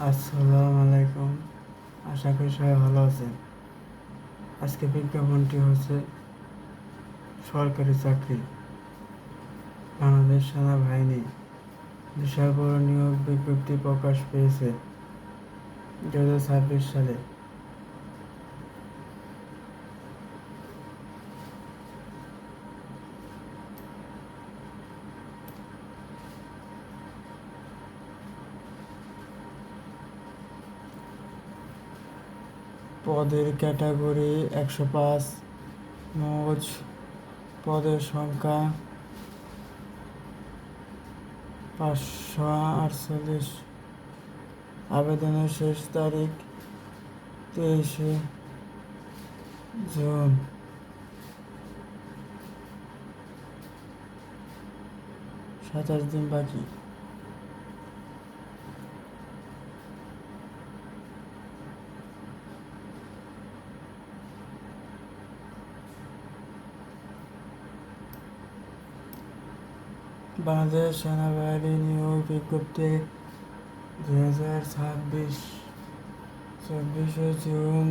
আসসালামু আলাইকুম। আশা করি সবাই ভালো আছেন। আজকে বিজ্ঞাপনটি হচ্ছে সরকারি চাকরি। বাংলাদেশ সেনাবাহিনী বিশাল বড় নিয়োগ বিজ্ঞপ্তি প্রকাশ পেয়েছে 2026 সালে। পদের ক্যাটাগরি 105, মোট পদের সংখ্যা 548। আবেদনের শেষ তারিখ 23শে জুন। 27 দিন বাকি। বাংলাদেশ সেনাবাহিনী নিয়োগ বিজ্ঞপ্তি 2026 24শে জুন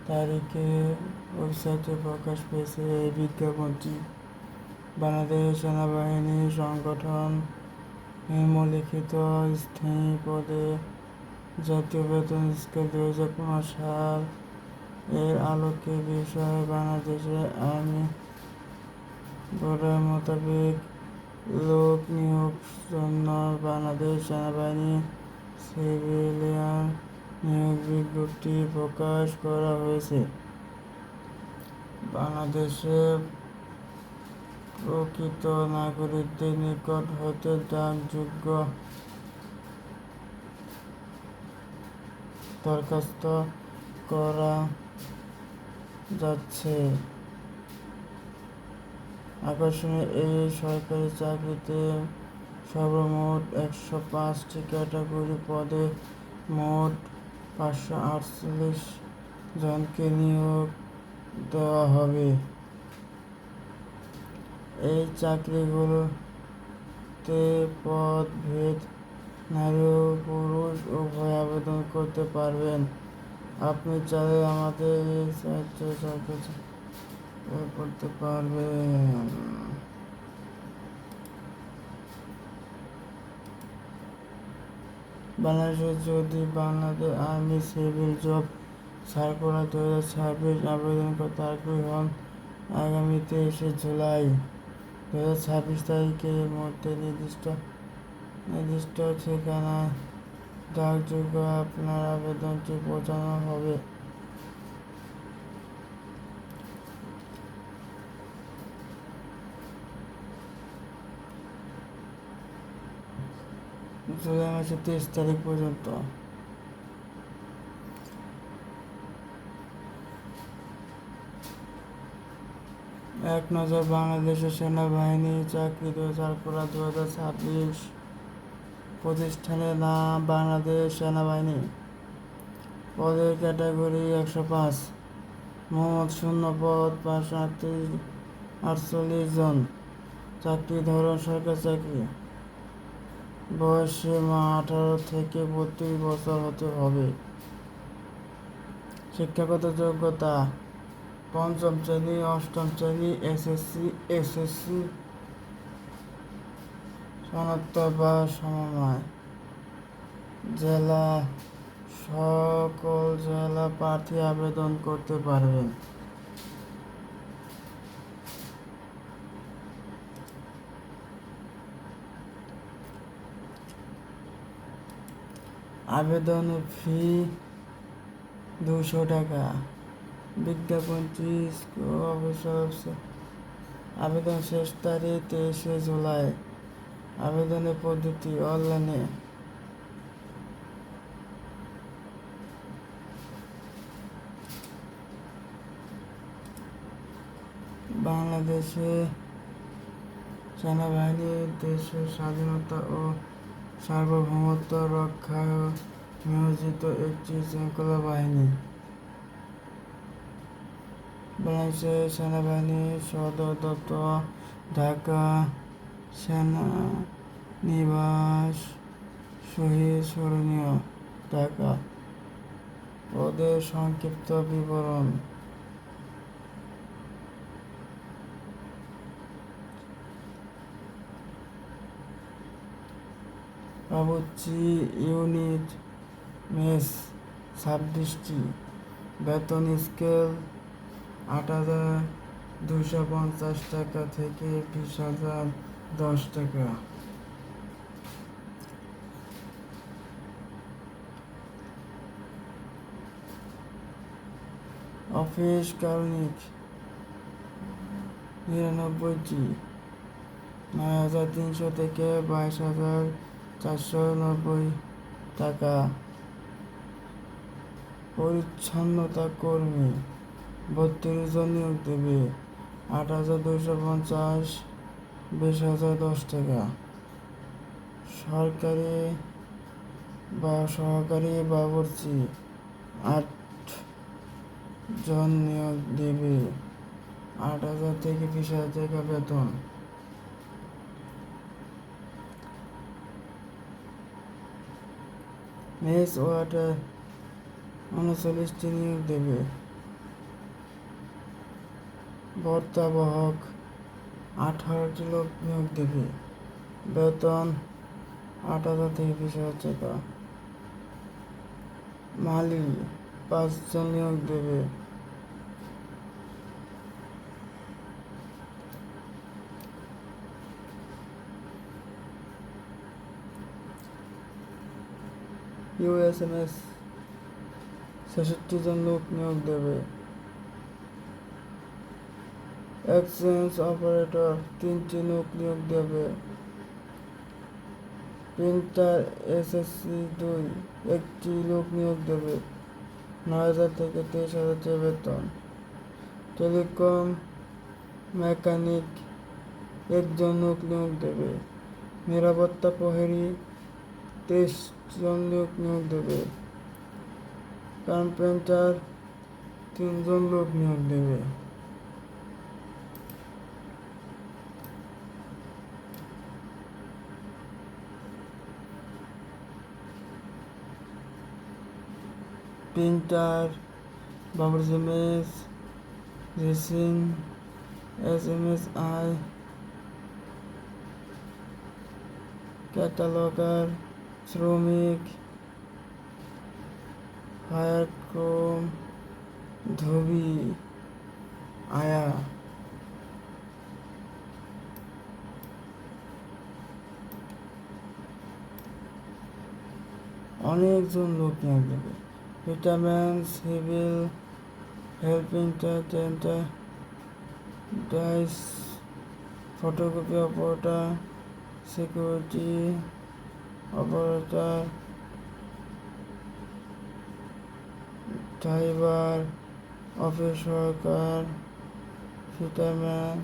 তারিখে ওয়েবসাইটে প্রকাশ পেয়েছে। এই বিজ্ঞাপনটি বাংলাদেশ সেনাবাহিনী সংগঠন নিম্নলিখিত স্থায়ী পদে জাতীয় বেতন স্কেল 2015 সাল এর আলোকে বিষয়ে বাংলাদেশে আইনি বরার মোতাবেক লোক নিয়োগ জন্য বাংলাদেশ সেনাবাহিনী সিভিলিয়ান নিয়োগ বিজ্ঞপ্তি প্রকাশ করা হয়েছে। বাংলাদেশে প্রকৃত নাগরিকদের নিকট হতে ডাকযোগ্য দরখাস্ত করা যাচ্ছে। আকর্ষণীয় এই সরকারি চাকরিতে সর্বমোট 105টি ক্যাটাগরি পদে মোট 548 জনকে নিয়োগ দেওয়া হবে। এই চাকরিগুলোতে পদভেদ নারী ও পুরুষ উভয় আবেদন করতে পারবেন। আপনি চাইলে আমাদের এই সাহায্য করতে পারবেন। বাংলাদেশে যদি Bangladesh army civil job circular 2026 আবেদন করতে আগ্রহী হন, আগামী 23শে জুলাই 2026 তারিখের মধ্যে নির্দিষ্ট ঠিকানায় ডাকযোগে আপনার আবেদনটি পৌঁছানো হবে। জুলাই মাসের 23 তারিখ পর্যন্ত। এক নজর বাংলাদেশের সেনাবাহিনী চাকরি সার্কুলার 2026। প্রতিষ্ঠানের নাম বাংলাদেশ সেনাবাহিনী। পদের ক্যাটাগরি 105, মোট শূন্য পদ 548 জন। চাকরি ধরন সরকারি চাকরি। বয়স সীমা 18 থেকে 32 বছর হতে হবে। শিক্ষাগত যোগ্যতা পঞ্চম শ্রেণী, অষ্টম শ্রেণী, এসএসসি সনাতন বা সমমায়। জেলা সকল জেলা প্রার্থী আবেদন করতে পারবেন। আবেদন ফি 200 টাকা। বিজ্ঞাপনটি আবেদন শেষ তারিখ 23শে জুলাই। আবেদনের পদ্ধতি অনলাইনে। বাংলাদেশে সেনাবাহিনী দেশের স্বাধীনতা ও সার্বভৌমত্ব রক্ষায় নিয়োজিত একটি শৃঙ্খলা বাহিনী। বাংলাদেশের সেনাবাহিনীর সদর দপ্তর ঢাকা সেনানিবাস সহিহ স্মরণীয় টাকা পদের সংক্ষিপ্ত বিবরণ বাবুর্চি ইউনিট মেস 26টি বেতন স্কেল 8,250 টাকা থেকে 20,010 টাকা। অফিস কার্মিক 99টি 9,300 থেকে 22,490 টাকা। পরিচ্ছন্নতা কর্মী 32 জন নিয়োগ দেবে 8,250, 20,010 টাকা। সরকারি বা সহকারী বাবুর্চি 8 জন নিয়োগ দেবে 8,000 থেকে 20,000 টাকা বেতন। মেস ওয়াটার 39টি নিয়োগ দেবে। বর্তাবহক 18টি লোক নিয়োগ দেবে বেতন 8,000 থেকে 20,000 টাকা। মালি 5 জন নিয়োগ দেবে ইউএসএমএস 66 জন লোক নিয়োগ দেবে। এক্সচেঞ্জ অপারেটর 3টি লোক নিয়োগ দেবে। প্রিন্টার এসএসসি 2 1টি লোক নিয়োগ দেবে 9,000 থেকে 23,000 টাকা বেতন। টেলিকম মেকানিক 1 জন লোক নিয়োগ দেবে। নিরাপত্তা প্রহরী 23 জন লোক নিয়োগ দেবে। কার্পেন্টার 3 জন লোক নিয়োগ দেবে। প্রিন্টার, বাবুর্চি মেস, রেসিং, এসএমএসআই, ক্যাটালগার, শ্রমিক, ফায়ারক্রু, ধোবি, আয়া। অনেকজন লোক নিয়োগ দেবে। Vitamin, civil, helping dice, photocopy operator, security operator, driver, office worker, fitter man,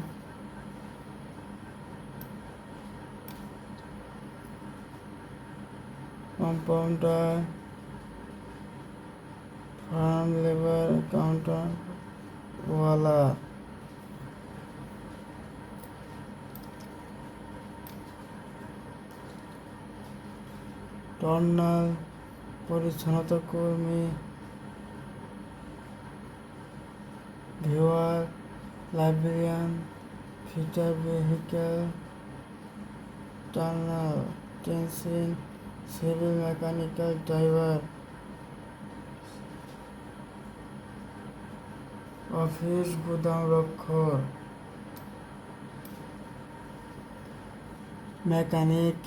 compounder, farm labour, counter ওয়ালা। টর্নাল পরিচ্ছন্নতা কর্মী, ভিউয়ার, লাইব্রেরিয়ান, ফিটার ভেহিকেল, টার্নাল টেন্সিন, সিভিল মেকানিক্যাল ড্রাইভার, অফিস গুদাম রক্ষক, মেকানিক।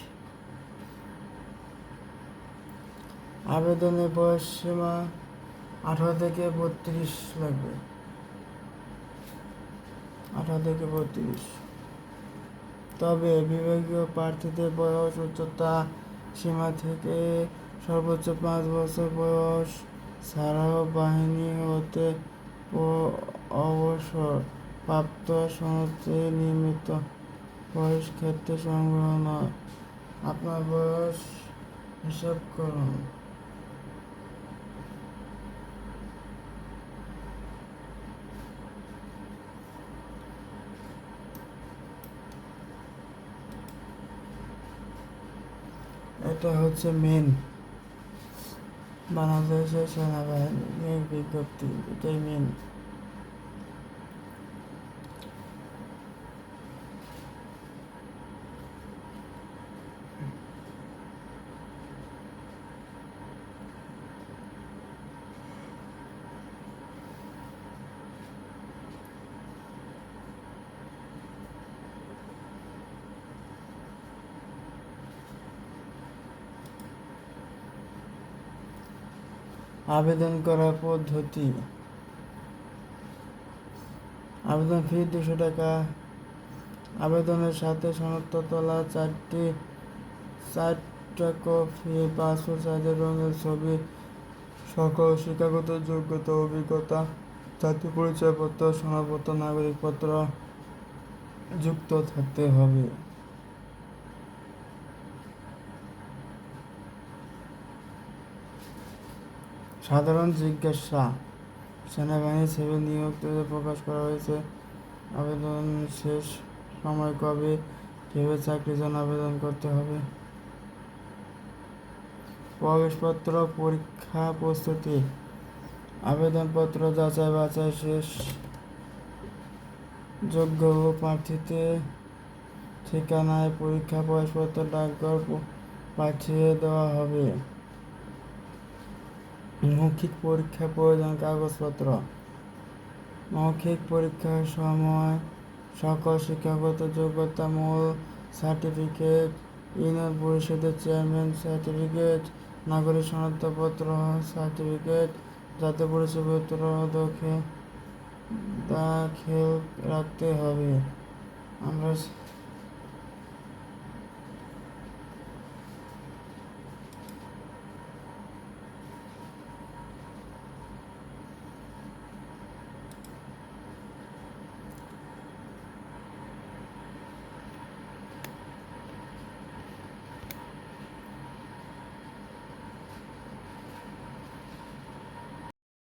আবেদনের বয়স সীমা 18 থেকে 32 লাগবে। 18 থেকে 32। তবে বিভাগীয় প্রার্থীদের বয়স উচ্চতা সীমা থেকে সর্বোচ্চ 5 বছর বয়স ছাড়াও বাহিনী হতে অবসর প্রাপ্ত সনদে নিয়মিত বয়স ক্ষেত্রে সংগ্রহ নয়। আপনার বয়স হিসাব করুন। এটা হচ্ছে মেন বাংলাদেশের সেনাবাহিনীর বিজ্ঞপ্তি, এটাই মেন। আবেদন করার পদ্ধতি: আবেদন ফি 200 টাকা। আবেদনের সাথে সনদ তোলা 4টা কপি পাসপোর্ট সাইজের রঙের ছবি, সকল শিক্ষাগত যোগ্যতা, অভিজ্ঞতা, জাতীয় পরিচয়পত্র, সনদপত্র, নাগরিকপত্র যুক্ত থাকতে হবে। সাধারণ জিজ্ঞাসা: সেনাবাহিনী সিভিল নিয়োগ প্রকাশ করা হয়েছে। আবেদন শেষ সময় কবে? কিভাবে চাকরির জন্য আবেদন করতে হবে? প্রবেশপত্র পরীক্ষা প্রস্তুতি: আবেদনপত্র যাচাই বাছাই শেষ। যোগ্য প্রার্থীদের ঠিকানায় পরীক্ষা প্রবেশপত্র ডাকঘর পাঠিয়ে দেওয়া হবে। মৌখিক পরীক্ষা প্রয়োজন কাগজপত্র: মৌখিক পরীক্ষার সময় সকল শিক্ষাগত যোগ্যতা, মূল সার্টিফিকেট, ইউনিয়ন পরিষদের চেয়ারম্যান সার্টিফিকেট, নাগরিক সনদপত্র সার্টিফিকেট, জাতীয় পরিচয়পত্র দাখিল রাখতে হবে। আমরা